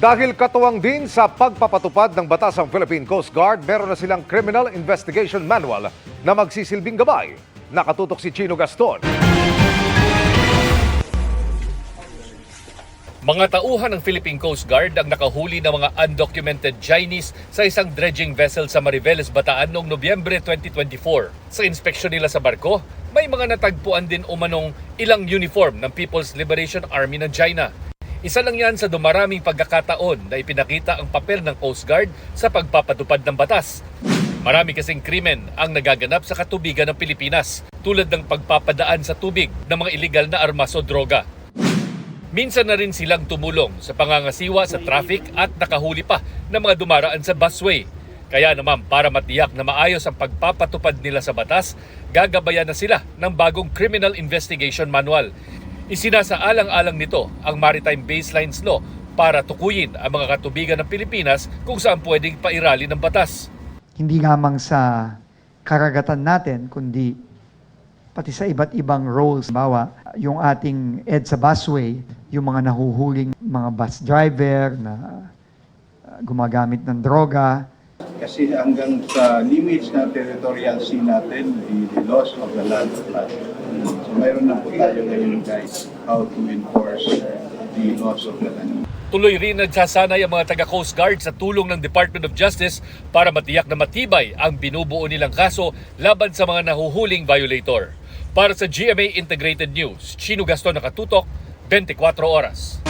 Dahil katuwang din sa pagpapatupad ng batas ang Philippine Coast Guard, meron na silang Criminal Investigation Manual na magsisilbing gabay. Nakatutok si Chino Gaston. Mga tauhan ng Philippine Coast Guard ang nakahuli ng mga undocumented Chinese sa isang dredging vessel sa Mariveles, Bataan noong Nobyembre 2024. Sa inspeksyon nila sa barko, may mga natagpuan din umanong ilang uniform ng People's Liberation Army ng China. Isa lang yan sa dumaraming pagkakataon na ipinakita ang papel ng Coast Guard sa pagpapatupad ng batas. Marami kasing krimen ang nagaganap sa katubigan ng Pilipinas, tulad ng pagpapadaan sa tubig ng mga iligal na armas o droga. Minsan na rin silang tumulong sa pangangasiwa sa traffic at nakahuli pa ng mga dumaraan sa busway. Kaya naman para matiyak na maayos ang pagpapatupad nila sa batas, gagabayan na sila ng bagong Criminal Investigation Manual. Isinasaalang-alang nito ang Maritime Baselines Law para tukuyin ang mga katubigan ng Pilipinas kung saan pwedeng pairali ng batas. Hindi lamang sa karagatan natin, kundi pati sa iba't ibang roles. Bawa, yung ating EDSA busway, yung mga nahuhuling mga bus driver na gumagamit ng droga. Kasi hanggang sa limits ng territorial sea natin, the laws of the land apply. So mayroon na po tayo ngayon guys, how to enforce the laws of the land. Tuloy rin nagsasanay ang mga taga-Coast Guard sa tulong ng Department of Justice para matiyak na matibay ang binubuo nilang kaso laban sa mga nahuhuling violator. Para sa GMA Integrated News, Chino Gaston, nakatutok, 24 oras.